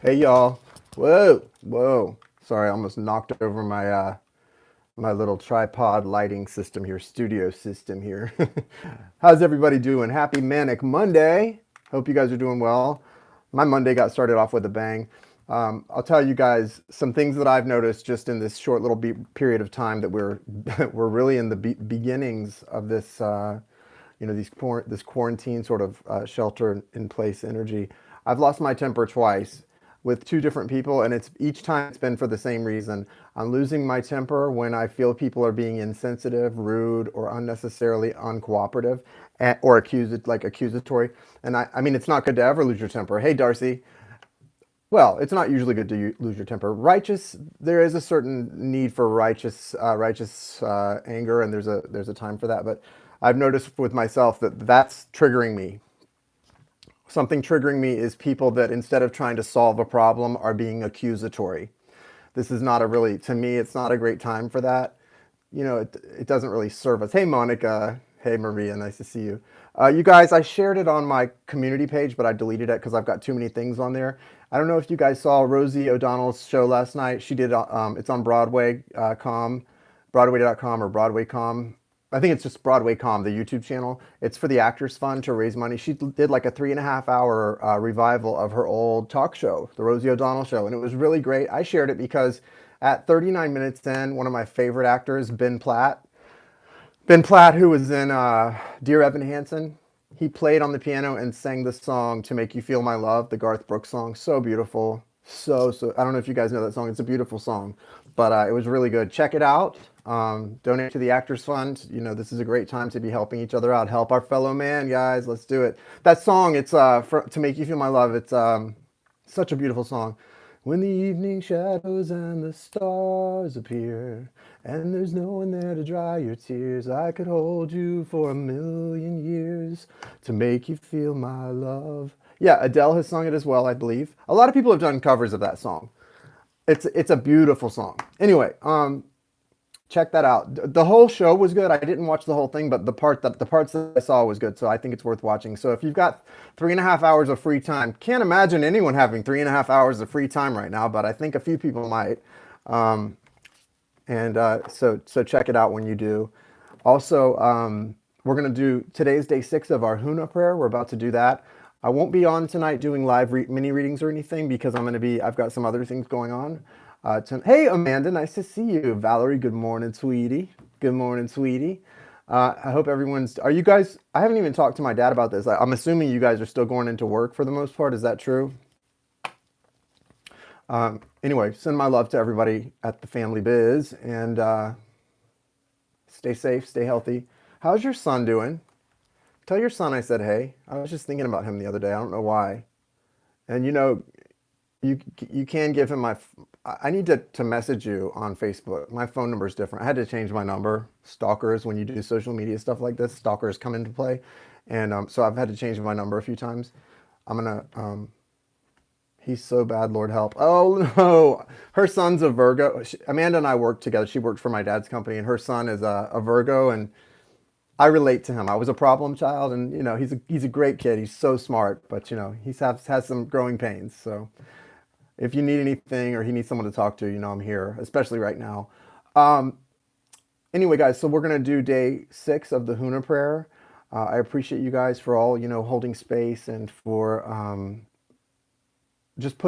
Hey y'all. Whoa, whoa. Sorry, I almost knocked over my little tripod lighting system here, studio system here. How's everybody doing? Happy Manic Monday. Hope you guys are doing well. My Monday got started off with a bang. I'll tell you guys some things that I've noticed just in this short little period of time that we're we're really in the beginnings of this this quarantine sort of shelter in place energy. I've lost my temper twice with two different people, and it's each time it's been for the same reason. I'm losing my temper when I feel people are being insensitive, rude, or unnecessarily uncooperative, or accusatory. And I mean, it's not good to ever lose your temper. Hey, Darcy. Well, it's not usually good to lose your temper. There is a certain need for righteous anger, and there's a time for that. But I've noticed with myself that that's triggering me. Something triggering me is people that instead of trying to solve a problem are being accusatory. This is not a really, to me, it's not a great time for that. It doesn't really serve us. Hey, Monica. Hey, Maria. Nice to see you. You guys, I shared it on my community page, but I deleted it because I've got too many things on there. I don't know if you guys saw Rosie O'Donnell's show last night. She did, it's on Broadway.com or BroadwayCom. I think it's just BroadwayCom, the YouTube channel. It's for the Actors Fund to raise money. She did like a 3.5 hour revival of her old talk show, the Rosie O'Donnell Show, and it was really great. I shared it because at 39 minutes in, one of my favorite actors, Ben Platt, who was in Dear Evan Hansen, he played on the piano and sang the song "To Make You Feel My Love," the Garth Brooks song. So beautiful, so. I don't know if you guys know that song. It's a beautiful song, but it was really good. Check it out. Donate to the Actors Fund. This is a great time to be helping each other out. Help our fellow man, guys. Let's do it. That song, it's "To Make You Feel My Love." It's such a beautiful song. When the evening shadows and the stars appear, and there's no one there to dry your tears, I could hold you for 1,000,000 years to make you feel my love. Yeah, Adele has sung it as well, I believe. A lot of people have done covers of that song. It's a beautiful song. Anyway, check that out. The whole show was good. I didn't watch the whole thing, but the parts that I saw was good. So I think it's worth watching. So if you've got 3.5 hours of free time, can't imagine anyone having 3.5 hours of free time right now, but I think a few people might. So check it out when you do. Also, we're gonna do today's day 6 of our Huna Prayer. We're about to do that. I won't be on tonight doing live mini readings or anything because I've got some other things going on. Hey, Amanda, nice to see you. Valerie, good morning, sweetie. Good morning, sweetie. I hope are you guys, I haven't even talked to my dad about this. I'm assuming you guys are still going into work for the most part. Is that true? Anyway, send my love to everybody at the family biz and stay safe, stay healthy. How's your son doing? Tell your son I said hey. I was just thinking about him the other day. I don't know why. And you you can give him I need to message you on Facebook. My phone number is different. I had to change my number. Stalkers, when you do social media stuff like this, stalkers come into play. And so I've had to change my number a few times. I'm gonna he's so bad, Lord help. Oh no, her son's a Virgo. Amanda and I worked together. She worked for my dad's company, and her son is a Virgo, and I relate to him. I was a problem child, and he's a great kid. He's so smart, but has some growing pains. So if you need anything or he needs someone to talk to, I'm here, especially right now. Um, anyway, guys, so we're gonna do day 6 of the Huna Prayer. I appreciate you guys for all holding space and for just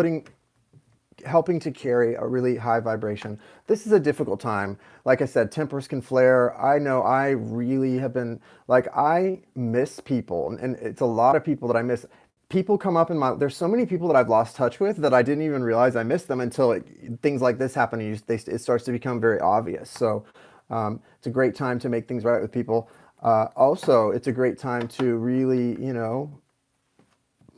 helping to carry a really high vibration. This is a difficult time. Like I said, tempers can flare. I know I really have been I miss people, and it's a lot of people that I miss. People come up there's so many people that I've lost touch with that I didn't even realize I missed them until things like this happen and it starts to become very obvious. So it's a great time to make things right with people. Also, it's a great time to really,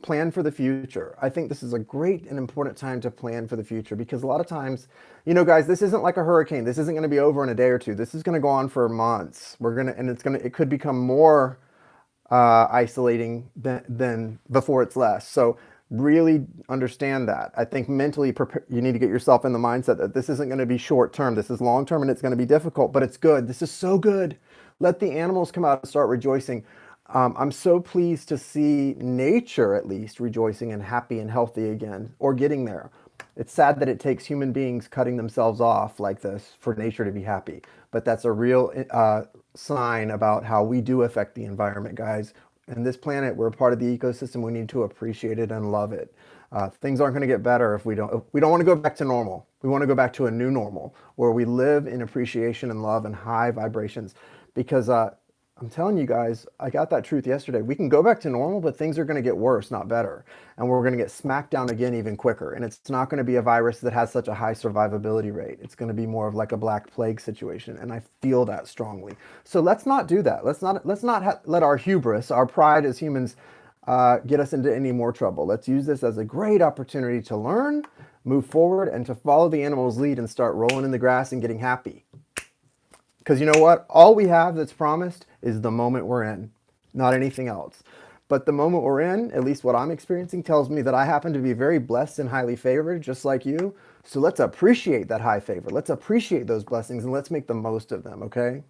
plan for the future. I think this is a great and important time to plan for the future because a lot of times, guys, this isn't like a hurricane. This isn't going to be over in a day or two. This is going to go on for months. It could become more isolating than before it's less. So really understand that. I think mentally you need to get yourself in the mindset that this isn't going to be short term. This is long term and it's going to be difficult, but it's good. This is so good. Let the animals come out and start rejoicing. I'm so pleased to see nature at least rejoicing and happy and healthy again, or getting there. It's sad that it takes human beings cutting themselves off like this for nature to be happy, but that's a real sign about how we do affect the environment, guys. And this planet, we're a part of the ecosystem. We need to appreciate it and love it. Things aren't going to get better if we don't want to go back to normal. We want to go back to a new normal where we live in appreciation and love and high vibrations. Because I'm telling you guys, I got that truth yesterday. We can go back to normal, but things are going to get worse, not better. And we're going to get smacked down again even quicker. And it's not going to be a virus that has such a high survivability rate. It's going to be more of like a black plague situation. And I feel that strongly. So let's not do that. Let's not let our hubris, our pride as humans, get us into any more trouble. Let's use this as a great opportunity to learn, move forward, and to follow the animal's lead and start rolling in the grass and getting happy. Because you know what? All we have that's promised is the moment we're in, not anything else. But the moment we're in, at least what I'm experiencing, tells me that I happen to be very blessed and highly favored, just like you. So let's appreciate that high favor. Let's appreciate those blessings and let's make the most of them, okay?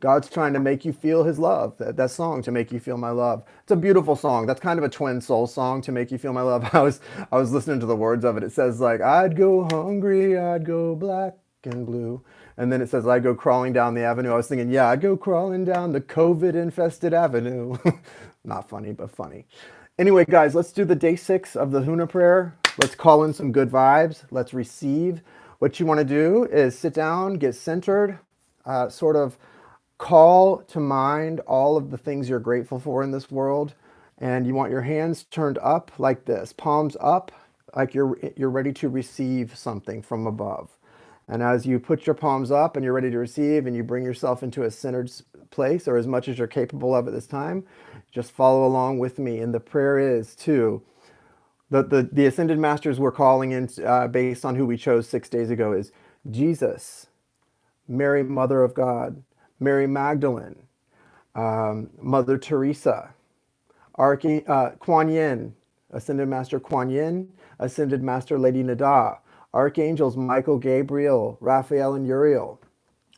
God's trying to make you feel his love. That song, To Make You Feel My Love. It's a beautiful song. That's kind of a twin soul song, To Make You Feel My Love. I was listening to the words of it. It says like, I'd go hungry, I'd go black and blue. And then it says, I'd go crawling down the avenue. I was thinking, yeah, I'd go crawling down the COVID-infested avenue. Not funny, but funny. Anyway, guys, let's do the day 6 of the Huna Prayer. Let's call in some good vibes. Let's receive. What you want to do is sit down, get centered, sort of call to mind all of the things you're grateful for in this world. And you want your hands turned up like this, palms up, like you're ready to receive something from above. And as you put your palms up and you're ready to receive and you bring yourself into a centered place, or as much as you're capable of at this time, just follow along with me. And the prayer is to the Ascended Masters we're calling in based on who we chose 6 days ago is Jesus, Mary, Mother of God, Mary Magdalene, Mother Teresa, Kuan Yin, Ascended Master Kuan Yin, Ascended Master Lady Nada, Archangels Michael, Gabriel, Raphael, and Uriel,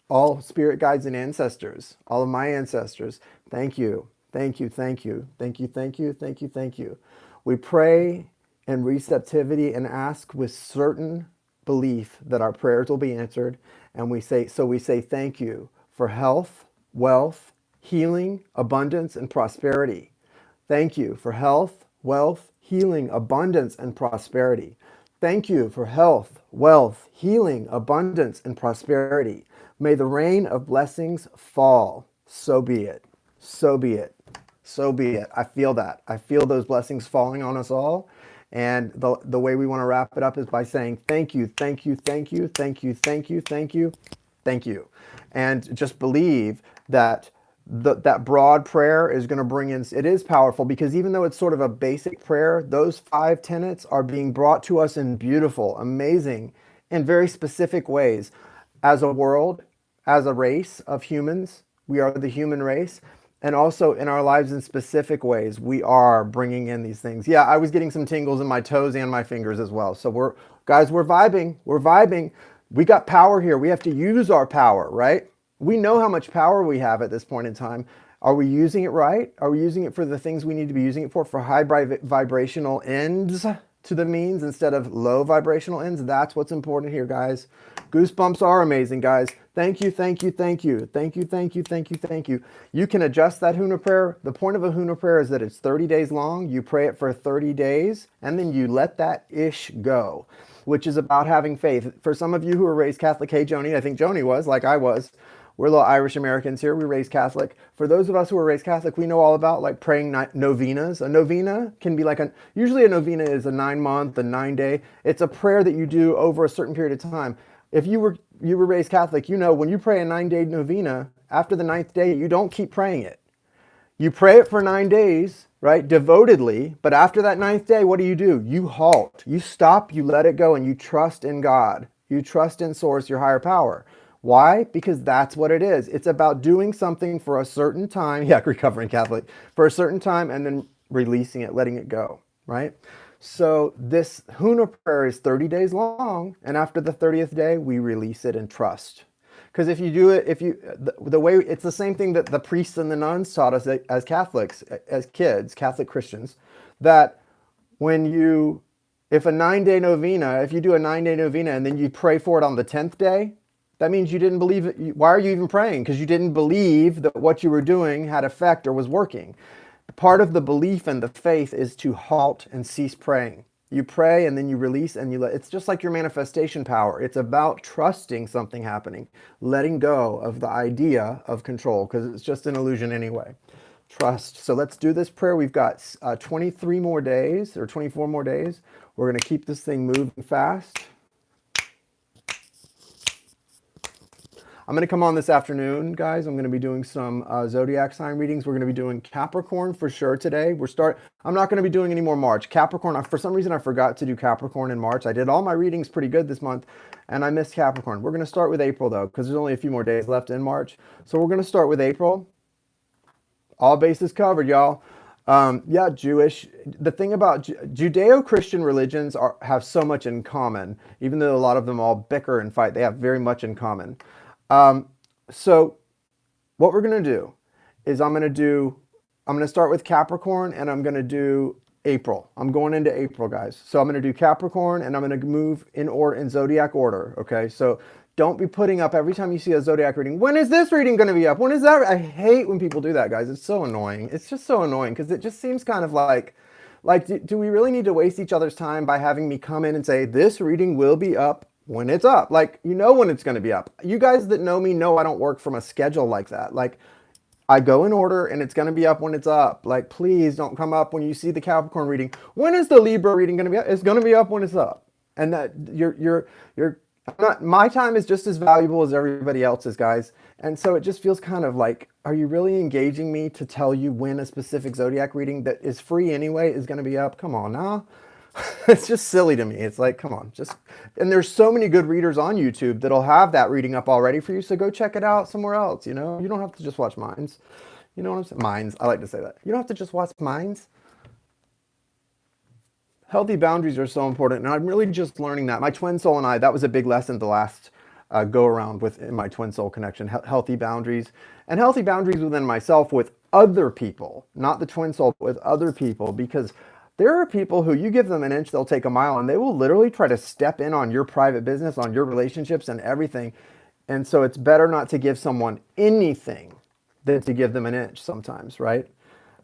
all spirit guides and ancestors, all of my ancestors. Thank you, thank you, thank you, thank you, thank you, thank you, thank you. We pray in receptivity and ask with certain belief that our prayers will be answered. And we say thank you for health, wealth, healing, abundance, and prosperity. Thank you for health, wealth, healing, abundance, and prosperity. Thank you for health, wealth, healing, abundance, and prosperity. May the rain of blessings fall. So be it. So be it. So be it. I feel that. I feel those blessings falling on us all. And the way we want to wrap it up is by saying thank you, thank you, thank you, thank you, thank you, thank you, thank you. And just believe that that broad prayer is going to bring in, it is powerful because even though it's sort of a basic prayer, those 5 tenets are being brought to us in beautiful, amazing, and very specific ways. As a world, as a race of humans, we are the human race. And also in our lives in specific ways, we are bringing in these things. Yeah, I was getting some tingles in my toes and my fingers as well. So we're vibing. We're vibing. We got power here. We have to use our power, right? We know how much power we have at this point in time. Are we using it right? Are we using it for the things we need to be using it for high vibrational ends to the means instead of low vibrational ends? That's what's important here, guys. Goosebumps are amazing, guys. Thank you, thank you, thank you. Thank you, thank you, thank you, thank you. You can adjust that Huna prayer. The point of a Huna prayer is that it's 30 days long. You pray it for 30 days, and then you let that ish go, which is about having faith. For some of you who were raised Catholic, hey, Joni, I think Joni was, like I was. We're little Irish Americans here. We raised Catholic. For those of us who are raised Catholic, we know all about like praying novenas. A novena can be like usually a novena is a 9-month, a 9-day. It's a prayer that you do over a certain period of time. If you were raised Catholic, you know when you pray a 9-day novena, after the 9th day, you don't keep praying it. You pray it for 9 days, right, devotedly, but after that 9th day, what do? You halt, you stop, you let it go, and you trust in God. You trust in Source, your higher power. Why? Because that's what it is. It's about doing something for a certain time, yeah, recovering Catholic, for a certain time and then releasing it, letting it go, right? So this Huna prayer is 30 days long, and after the 30th day, we release it and trust. Because if you do it, the way, it's the same thing that the priests and the nuns taught us as Catholics, as kids, Catholic Christians, that when you, if a 9-day novena, if you do a 9-day novena and then you pray for it on the 10th day, that means you didn't believe it. Why are you even praying? Because you didn't believe that what you were doing had effect or was working. Part of the belief and the faith is to halt and cease praying. You pray and then you release and you let, it's just like your manifestation power. It's about trusting something happening, letting go of the idea of control, because it's just an illusion anyway. Trust. So let's do this prayer. We've got 23 more days or 24 more days. We're going to keep this thing moving fast. I'm going to come on this afternoon, guys. I'm going to be doing some zodiac sign readings. We're going to be doing Capricorn for sure today. I'm not going to be doing any more March. Capricorn, for some reason I forgot to do Capricorn in March. I did all my readings pretty good this month, and I missed Capricorn. We're going to start with April, though, because there's only a few more days left in March. So we're going to start with April. All bases covered, y'all. Yeah, Jewish. The thing about Judeo-Christian religions have so much in common. Even though a lot of them all bicker and fight, they have very much in common. So what we're going to do is I'm going to start with Capricorn and I'm going to do April. I'm going into April, guys. So I'm going to do Capricorn and I'm going to move in zodiac order. Okay. So don't be putting up every time you see a zodiac reading. When is this reading going to be up? When is that? I hate when people do that, guys. It's so annoying. It's just so annoying because it just seems kind of like, do we really need to waste each other's time by having me come in and say, this reading will be up when it's up? Like, you know when it's going to be up. You guys that know me know I don't work from a schedule like that. Like, I go in order and it's going to be up when it's up. Like, please don't come up when you see the Capricorn reading. When is the Libra reading going to be up? It's going to be up when it's up. And that my time is just as valuable as everybody else's, guys. And so it just feels kind of like, are you really engaging me to tell you when a specific zodiac reading that is free anyway is going to be up? Come on now. It's just silly to me. It's like, come on, and there's so many good readers on YouTube that'll have that reading up already for you. So go check it out somewhere else. You know, you don't have to just watch Minds. You know what I'm saying? Minds. I like to say that. You don't have to just watch Minds. Healthy boundaries are so important. And I'm really just learning that. My twin soul and I, that was a big lesson the last go around in my twin soul connection. Healthy boundaries and healthy boundaries within myself with other people, not the twin soul, but with other people, because there are people who you give them an inch, they'll take a mile, and they will literally try to step in on your private business, on your relationships and everything. And so it's better not to give someone anything than to give them an inch sometimes, right?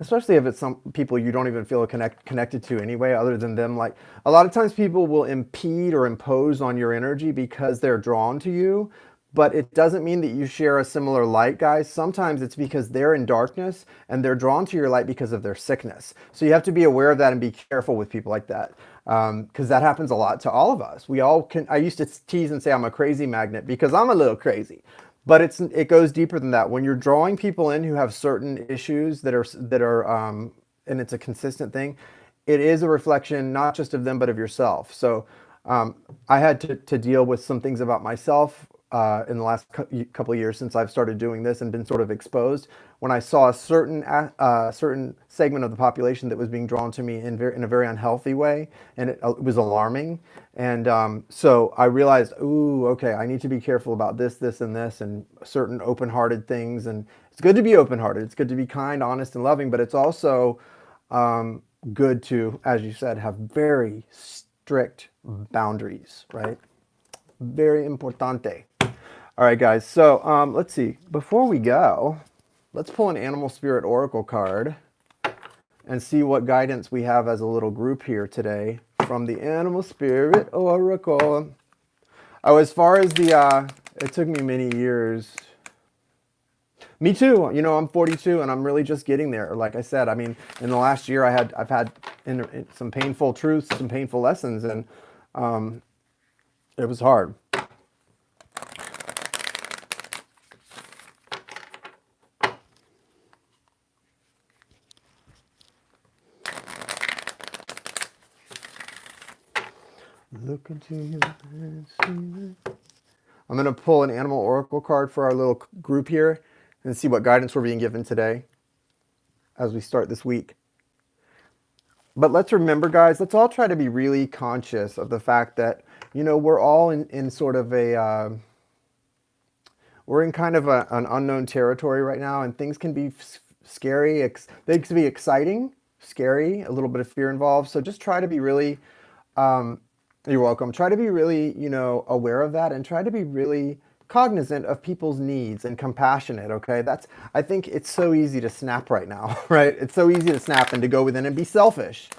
Especially if it's some people you don't even feel connected to anyway, other than them. Like, a lot of times people will impede or impose on your energy because they're drawn to you. But it doesn't mean that you share a similar light, guys. Sometimes it's because they're in darkness and they're drawn to your light because of their sickness. So you have to be aware of that and be careful with people like that, because that happens a lot to all of us. We all can. I used to tease and say I'm a crazy magnet because I'm a little crazy, but it goes deeper than that. When you're drawing people in who have certain issues that are and it's a consistent thing, it is a reflection not just of them but of yourself. So I had to deal with some things about myself in the last couple of years since I've started doing this and been sort of exposed, when I saw a certain segment of the population that was being drawn to me in a very unhealthy way, and it was alarming. And so I realized, ooh, okay, I need to be careful about this, and this, and certain open-hearted things. And it's good to be open-hearted. It's good to be kind, honest, and loving, but it's also good to, as you said, have very strict boundaries, right? Very importante. All right, guys. So let's see. Before we go, let's pull an Animal Spirit Oracle card and see what guidance we have as a little group here today from the Animal Spirit Oracle. Oh, as far as it took me many years. Me too. You know, I'm 42 and I'm really just getting there. Like I said, I mean, in the last year I've had some painful truths, some painful lessons, and it was hard. Look into your eyes. I'm going to pull an Animal Oracle card for our little group here and see what guidance we're being given today as we start this week. But let's remember, guys, let's all try to be really conscious of the fact that, you know, we're all in sort of we're in kind of an unknown territory right now, and things can be scary. They can be exciting, scary, a little bit of fear involved. So just try to be really, you're welcome. Try to be really, aware of that, and try to be really cognizant of people's needs and compassionate. Okay. I think it's so easy to snap right now, right? It's so easy to snap and to go within and be selfish.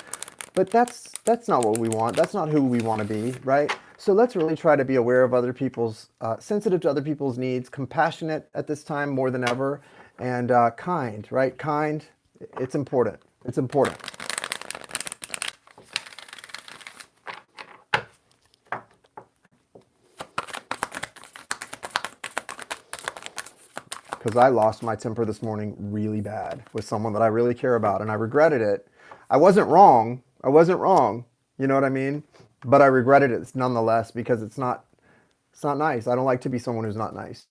But that's not what we want. That's not who we want to be, right? So let's really try to be aware of other people's, sensitive to other people's needs, compassionate at this time more than ever, and kind, right? Kind, it's important. It's important. Because I lost my temper this morning really bad with someone that I really care about, and I regretted it. I wasn't wrong. I wasn't wrong. You know what I mean? But I regretted it nonetheless, because it's not nice. I don't like to be someone who's not nice.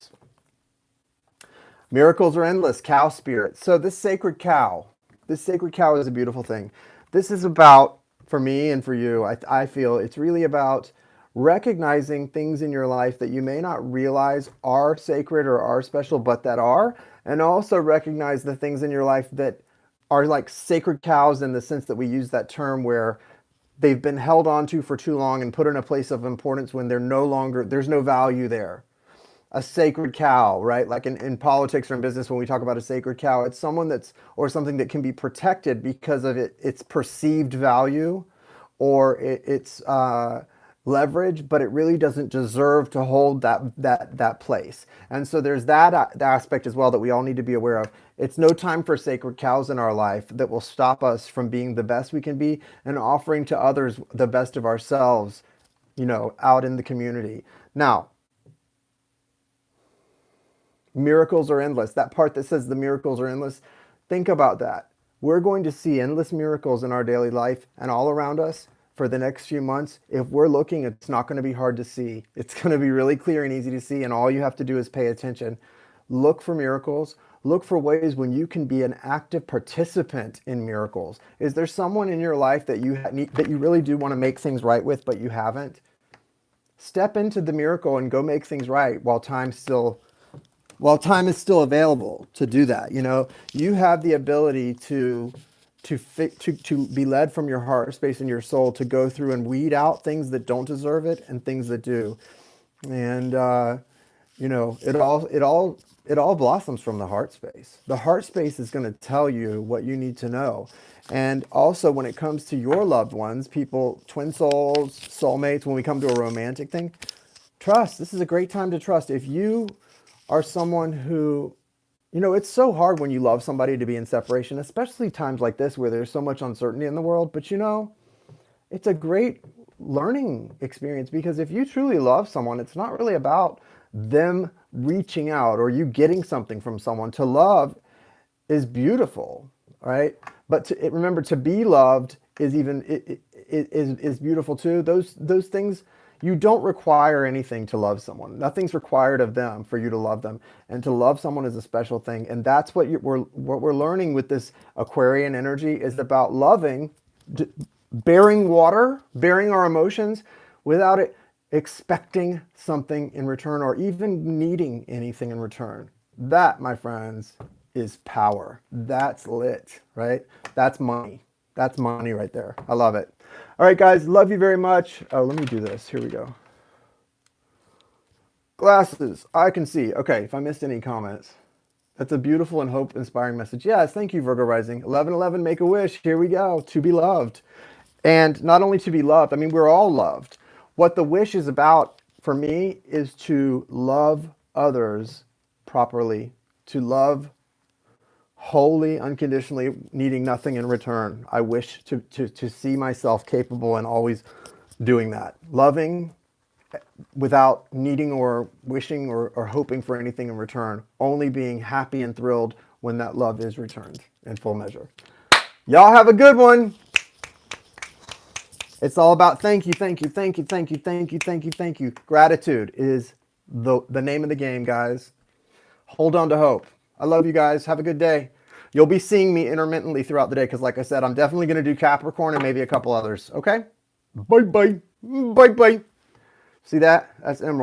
Miracles are endless. Cow spirit. So this sacred cow is a beautiful thing. This is about, for me and for you, I feel it's really about recognizing things in your life that you may not realize are sacred or are special, but that are, and also recognize the things in your life that are like sacred cows, in the sense that we use that term where they've been held onto for too long and put in a place of importance when there's no value there. A sacred cow, right? Like in politics or in business, when we talk about a sacred cow, it's someone or something that can be protected because of its perceived value, or its leverage, but it really doesn't deserve to hold that place. And so there's that aspect as well that we all need to be aware of. It's no time for sacred cows in our life that will stop us from being the best we can be and offering to others the best of ourselves, out in the community. Now, miracles are endless. That part that says the miracles are endless, think about that. We're going to see endless miracles in our daily life and all around us for the next few months. If we're looking, it's not going to be hard to see. It's going to be really clear and easy to see, and all you have to do is pay attention. Look for miracles. Look for ways when you can be an active participant in miracles. Is there someone in your life that you really do want to make things right with, but you haven't? Step into the miracle and go make things right while time is still available to do that. You have the ability to be led from your heart space and your soul to go through and weed out things that don't deserve it and things that do. And it all blossoms from the heart space. The heart space is going to tell you what you need to know. And also, when it comes to your loved ones, people, twin souls, soulmates, when we come to a romantic thing, trust. This is a great time to trust. If you are someone who, it's so hard when you love somebody to be in separation, especially times like this where there's so much uncertainty in the world. But it's a great learning experience, because if you truly love someone, it's not really about them reaching out or you getting something from someone. To love is beautiful, right? But remember, to be loved is beautiful too. Those things. You don't require anything to love someone. Nothing's required of them for you to love them. And to love someone is a special thing. And that's what we're learning with this Aquarian energy, is about loving, bearing our emotions without expecting something in return or even needing anything in return. That, my friends, is power. That's lit, right? That's money. That's money right there. I love it. All right, guys, love you very much. Oh, let me do this. Here we go. Glasses, I can see. Okay, if I missed any comments. That's a beautiful and hope-inspiring message. Yes, thank you, Virgo Rising. 1111, make a wish. Here we go. To be loved. And not only to be loved, I mean, we're all loved. What the wish is about, for me, is to love others properly. To love wholly, unconditionally, needing nothing in return. I wish to see myself capable and always doing that. Loving without needing or wishing or hoping for anything in return. Only being happy and thrilled when that love is returned in full measure. Y'all have a good one. It's all about thank you, thank you, thank you, thank you, thank you, thank you, thank you. Gratitude is the name of the game, guys. Hold on to hope. I love you guys. Have a good day. You'll be seeing me intermittently throughout the day because, like I said, I'm definitely going to do Capricorn and maybe a couple others. Okay? Bye-bye. Bye-bye. See that? That's Emerald.